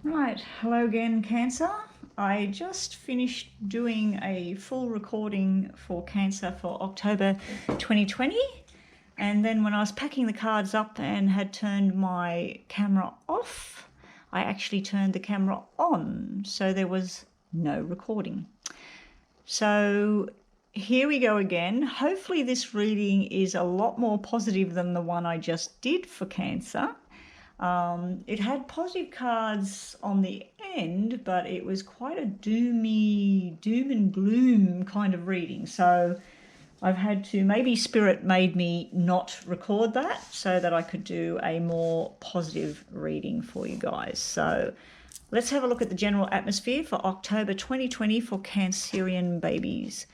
Right, hello again, Cancer. I just finished doing a full recording for Cancer for October 2020, and then when I was packing the cards up and had turned my camera off, I actually turned the camera on, so there was no recording. So here we go again. Hopefully this reading is a lot more positive than the one I just did for Cancer. It had positive cards on the end, but it was quite a doomy, doom and gloom kind of reading. So I've had to, maybe Spirit made me not record that so that I could do a more positive reading for you guys. So let's have a look at the general atmosphere for October 2020 for Cancerian babies.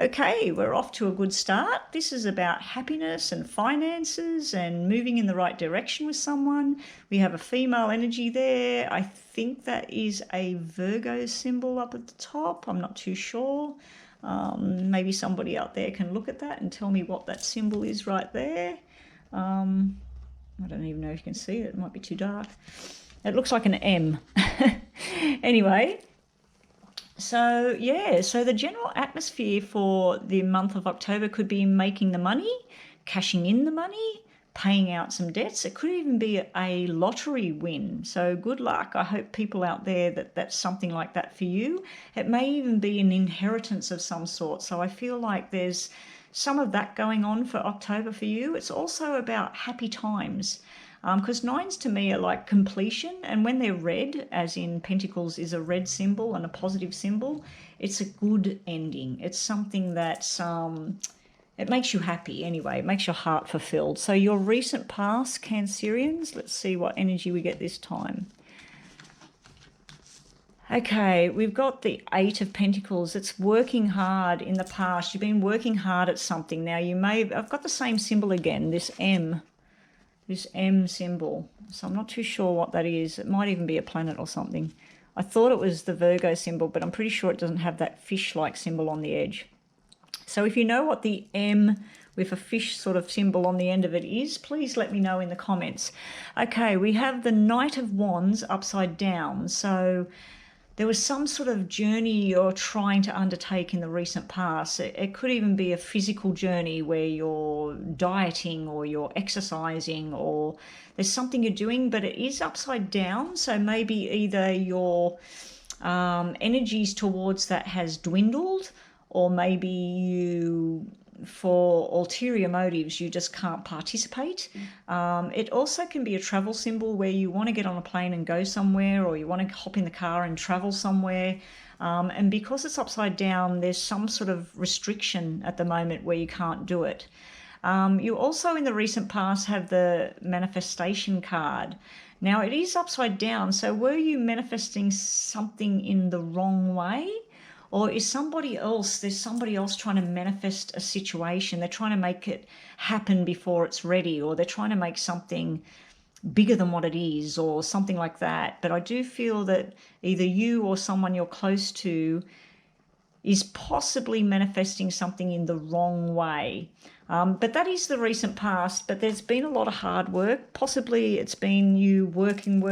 Okay, we're off to a good start. This is about happiness and finances and moving in the right direction with someone. We have a female energy there. I think that is a Virgo symbol up at the top. I'm not too sure. Maybe somebody out there can look at that and tell me what that symbol is right there. I don't even know if you can see it. It might be too dark. It looks like an M. Anyway, so the general atmosphere for the month of October could be making the money, cashing in the money, paying out some debts. It could even be a lottery win. So good luck. I hope people out there that's something like that for you. It may even be an inheritance of some sort. So I feel like there's some of that going on for October for you. It's also about happy times. Because nines to me are like completion, and when they're red, as in Pentacles is a red symbol and a positive symbol, it's a good ending. It's something that's it makes you happy anyway. It makes your heart fulfilled. So your recent past, Cancerians, let's see what energy we get this time. Okay, we've got the Eight of Pentacles. It's working hard in the past. You've been working hard at something. Now I've got the same symbol again, this M symbol. So I'm not too sure what that is. It might even be a planet or something. I thought it was the Virgo symbol, but I'm pretty sure it doesn't have that fish-like symbol on the edge. So if you know what the M with a fish sort of symbol on the end of it is, please let me know in the comments. Okay, we have the Knight of Wands upside down. So there was some sort of journey you're trying to undertake in the recent past. It could even be a physical journey where you're dieting or you're exercising, or there's something you're doing, but it is upside down. So maybe either your energies towards that has dwindled, or maybe you, for ulterior motives, you just can't participate. It also can be a travel symbol where you want to get on a plane and go somewhere, or you want to hop in the car and travel somewhere. And because it's upside down, there's some sort of restriction at the moment where you can't do it. You also in the recent past have the manifestation card. Now it is upside down, so were you manifesting something in the wrong way? Or there's somebody else trying to manifest a situation. They're trying to make it happen before it's ready, or they're trying to make something bigger than what it is, or something like that. But I do feel that either you or someone you're close to is possibly manifesting something in the wrong way. But that is the recent past, but there's been a lot of hard work. Possibly it's been you working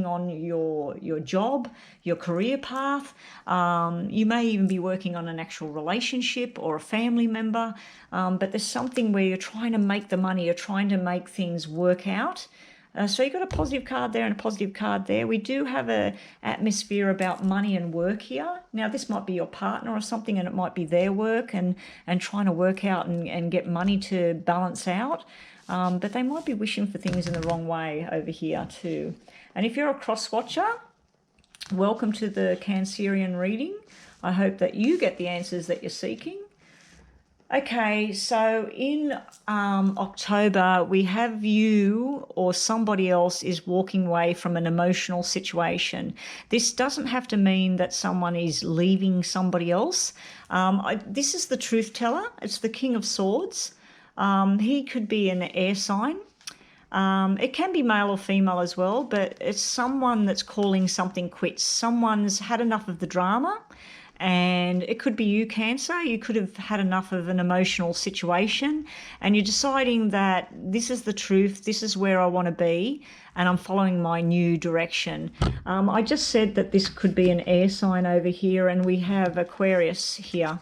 on your job, your career path. You may even be working on an actual relationship or a family member, but there's something where you're trying to make the money, you're trying to make things work out. So you've got a positive card there and a positive card there. We do have an atmosphere about money and work here. Now, this might be your partner or something, and it might be their work and trying to work out and get money to balance out. But they might be wishing for things in the wrong way over here too. And if you're a cross watcher, welcome to the Cancerian reading. I hope that you get the answers that you're seeking. Okay, so in October, we have you or somebody else is walking away from an emotional situation. This doesn't have to mean that someone is leaving somebody else. This is the truth teller. It's the King of Swords. He could be an air sign. It can be male or female as well, but it's someone that's calling something quits. Someone's had enough of the drama, And it could be you, Cancer. You could have had enough of an emotional situation and you're deciding that this is the truth, this is where I want to be, and I'm following my new direction. I just said that this could be an air sign over here, and we have Aquarius here.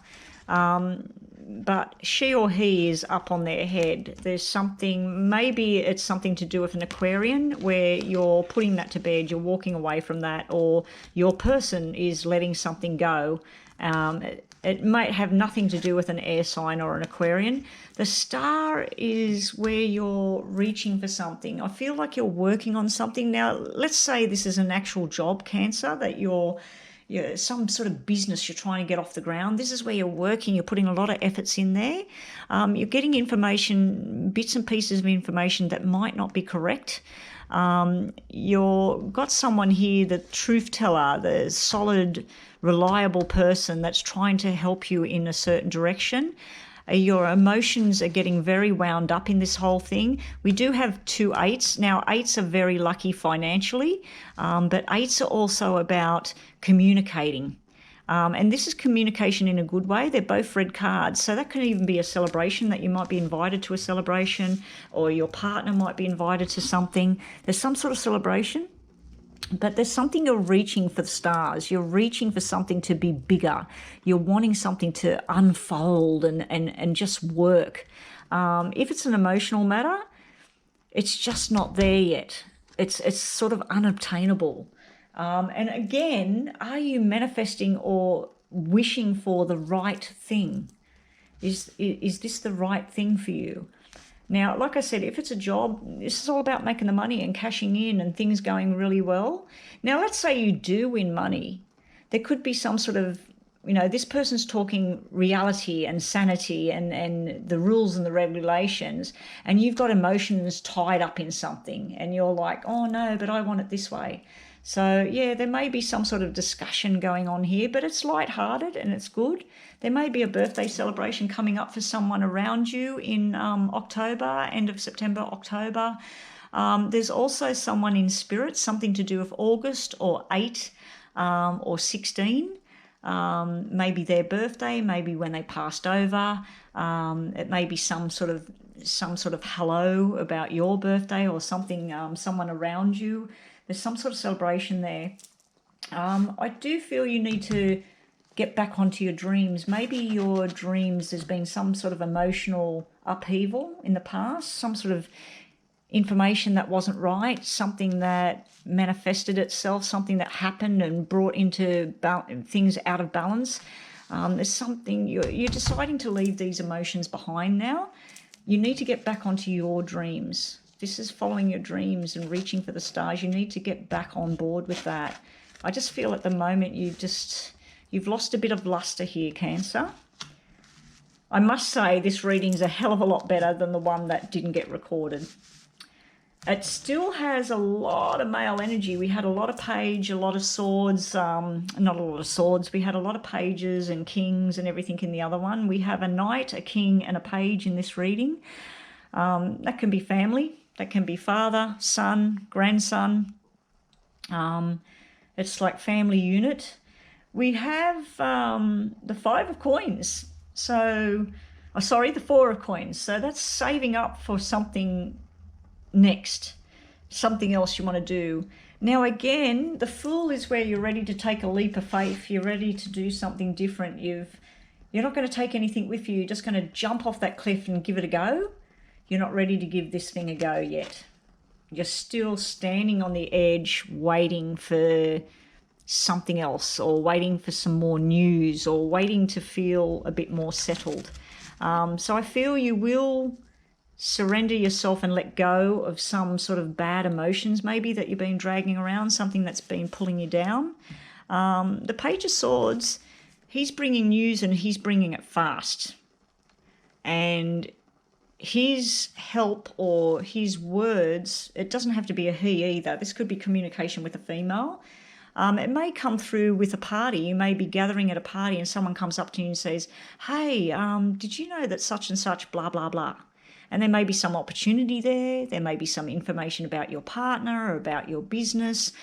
But she or he is up on their head. There's something, maybe it's something to do with an Aquarian where you're putting that to bed, you're walking away from that, or your person is letting something go. It might have nothing to do with an air sign or an Aquarian. The star is where you're reaching for something. I feel like you're working on something. Now, let's say this is an actual job, Cancer, that you're some sort of business you're trying to get off the ground. This is where you're working, you're putting a lot of efforts in there. You're getting information, bits and pieces of information that might not be correct. You've got someone here, the truth teller, the solid, reliable person that's trying to help you in a certain direction. Your emotions are getting very wound up in this whole thing. We do have 2 8s. Now, 8s are very lucky financially, but 8s are also about communicating. And this is communication in a good way. They're both red cards. So that can even be a celebration, that you might be invited to a celebration, or your partner might be invited to something. There's some sort of celebration. But there's something you're reaching for the stars. You're reaching for something to be bigger. You're wanting something to unfold and just work. If it's an emotional matter, it's just not there yet. It's sort of unobtainable. And again, are you manifesting or wishing for the right thing? Is this the right thing for you? Now, like I said, if it's a job, this is all about making the money and cashing in and things going really well. Now, let's say you do win money. There could be some sort of, this person's talking reality and sanity and the rules and the regulations, and you've got emotions tied up in something and you're like, oh no, but I want it this way. So yeah, there may be some sort of discussion going on here, but it's lighthearted and it's good. There may be a birthday celebration coming up for someone around you in October, end of September, October. There's also someone in spirit, something to do with August or 8 or 16. Maybe their birthday, maybe when they passed over. It may be some sort of hello about your birthday or something, someone around you. There's some sort of celebration there. I do feel you need to get back onto your dreams. Maybe your dreams, there's been some sort of emotional upheaval in the past, some sort of information that wasn't right, something that manifested itself, something that happened and brought into things out of balance. There's something, you're deciding to leave these emotions behind now. You need to get back onto your dreams. This is following your dreams and reaching for the stars. You need to get back on board with that. I just feel at the moment you've lost a bit of luster here, Cancer. I must say this reading's a hell of a lot better than the one that didn't get recorded. It still has a lot of male energy. We had a lot of page, a lot of swords, not a lot of swords. We had a lot of pages and kings and everything in the other one. We have a knight, a king and a page in this reading. That can be family. That can be father, son, grandson. It's like family unit. We have the 5 of coins. The 4 of coins. So that's saving up for something next, something else you want to do. Now again, the Fool is where you're ready to take a leap of faith. You're ready to do something different. You're not going to take anything with you. You're just going to jump off that cliff and give it a go. You're not ready to give this thing a go yet. You're still standing on the edge waiting for something else, or waiting for some more news, or waiting to feel a bit more settled. So I feel you will surrender yourself and let go of some sort of bad emotions maybe that you've been dragging around, something that's been pulling you down. The Page of Swords, he's bringing news and he's bringing it fast. And his help or his words, it doesn't have to be a he either. This could be communication with a female. It may come through with a party. You may be gathering at a party and someone comes up to you and says, hey, did you know that such and such, blah, blah, blah. And there may be some opportunity there. There may be some information about your partner or about your business.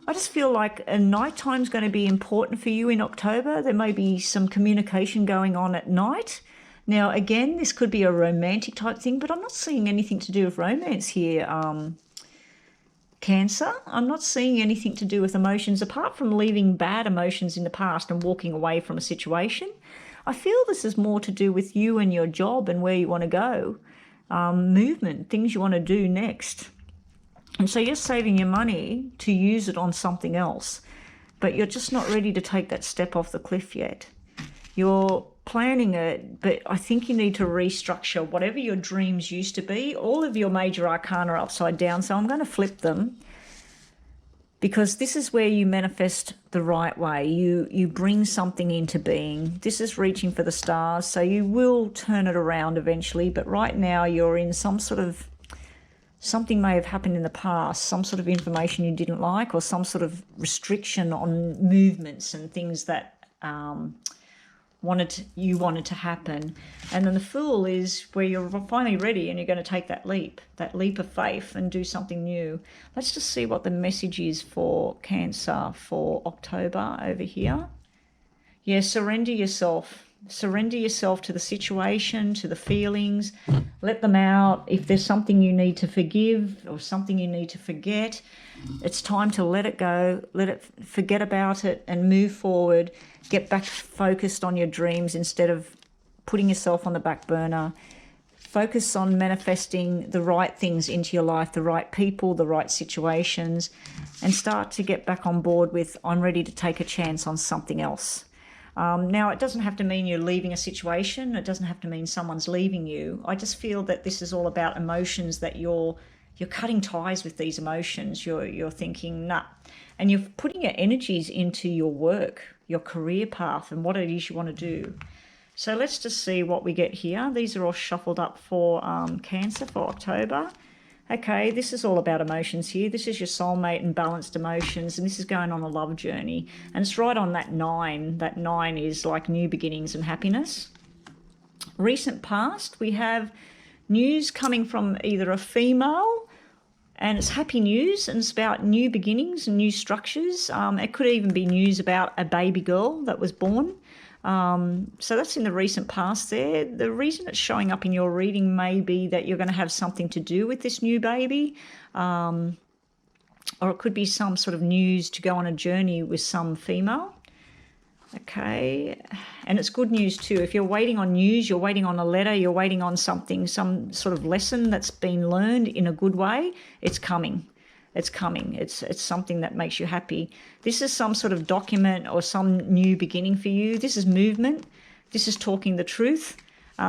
I just feel like a nighttime's going to be important for you in October. There may be some communication going on at night. Now, again, this could be a romantic type thing, but I'm not seeing anything to do with romance here, Cancer. I'm not seeing anything to do with emotions apart from leaving bad emotions in the past and walking away from a situation. I feel this is more to do with you and your job and where you want to go, movement, things you want to do next. And so you're saving your money to use it on something else, but you're just not ready to take that step off the cliff yet. You're planning it, but I think you need to restructure whatever your dreams used to be. All of your major arcana are upside down, so I'm going to flip them because this is where you manifest the right way. You bring something into being. This is reaching for the stars, so you will turn it around eventually, but right now you're in some sort of, something may have happened in the past, some sort of information you didn't like, or some sort of restriction on movements and things that you wanted to happen. And then the Fool is where you're finally ready and you're going to take that leap of faith and do something new. Let's just see what the message is for Cancer for October over here. Yeah, surrender yourself. Surrender yourself to the situation, to the feelings. Let them out. If there's something you need to forgive or something you need to forget, it's time to let it go, forget about it and move forward. Get back focused on your dreams instead of putting yourself on the back burner. Focus on manifesting the right things into your life, the right people, the right situations, and start to get back on board with, I'm ready to take a chance on something else. Now, it doesn't have to mean you're leaving a situation. It doesn't have to mean someone's leaving you. I just feel that this is all about emotions, that you're cutting ties with these emotions. You're thinking, nah. And you're putting your energies into your work, your career path, and what it is you want to do. So let's just see what we get here. These are all shuffled up for Cancer for October. Okay, this is all about emotions here. This is your soulmate and balanced emotions, and this is going on a love journey. And it's right on that 9. That 9 is like new beginnings and happiness. Recent past, we have news coming from either a female, and it's happy news, and it's about new beginnings and new structures. It could even be news about a baby girl that was born. So that's in the recent past there. The reason it's showing up in your reading may be that you're going to have something to do with this new baby, or it could be some sort of news to go on a journey with some female. Okay, and it's good news too. If you're waiting on news, you're waiting on a letter, you're waiting on something, some sort of lesson that's been learned in a good way, it's coming. It's coming. It's something that makes you happy. This is some sort of document or some new beginning for you. This is movement. This is talking the truth.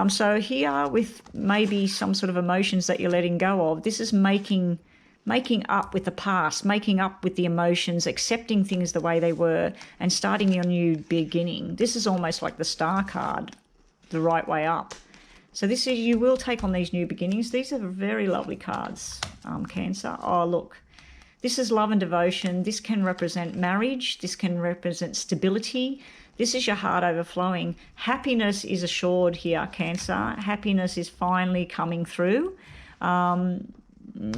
So here with maybe some sort of emotions that you're letting go of, this is making up with the past, making up with the emotions, accepting things the way they were and starting your new beginning. This is almost like the Star card, the right way up. So this is, you will take on these new beginnings. These are very lovely cards, Cancer. Oh, look. This is love and devotion. This can represent marriage. This can represent stability. This is your heart overflowing. Happiness is assured here, Cancer. Happiness is finally coming through.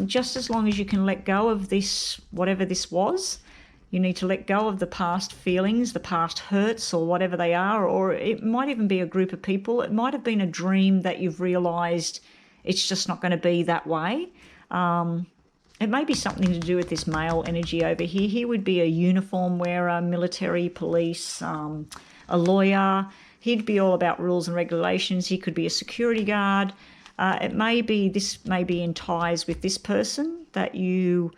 Just as long as you can let go of this, whatever this was, you need to let go of the past feelings, the past hurts or whatever they are, or it might even be a group of people. It might have been a dream that you've realised it's just not going to be that way. It may be something to do with this male energy over here. He would be a uniform wearer, military, police, a lawyer. He'd be all about rules and regulations. He could be a security guard. This may be in ties with this person that you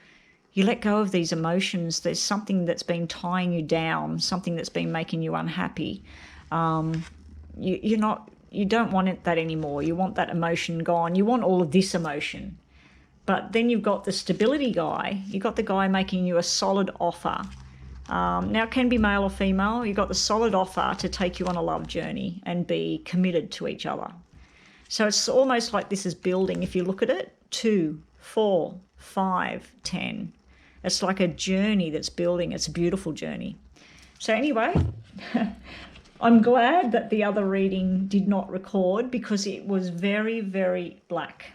let go of these emotions. There's something that's been tying you down, something that's been making you unhappy. You don't want that anymore. You want that emotion gone. You want all of this emotion. But then you've got the stability guy. You've got the guy making you a solid offer. Now, it can be male or female. You've got the solid offer to take you on a love journey and be committed to each other. So it's almost like this is building. If you look at it, 2, 4, 5, 10. It's like a journey that's building. It's a beautiful journey. So anyway, I'm glad that the other reading did not record because it was very, very black.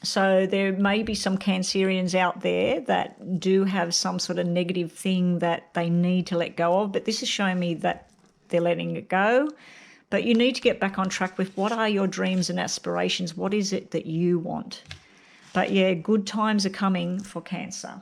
So there may be some Cancerians out there that do have some sort of negative thing that they need to let go of, but this is showing me that they're letting it go. But you need to get back on track with what are your dreams and aspirations? What is it that you want? But yeah, good times are coming for Cancer.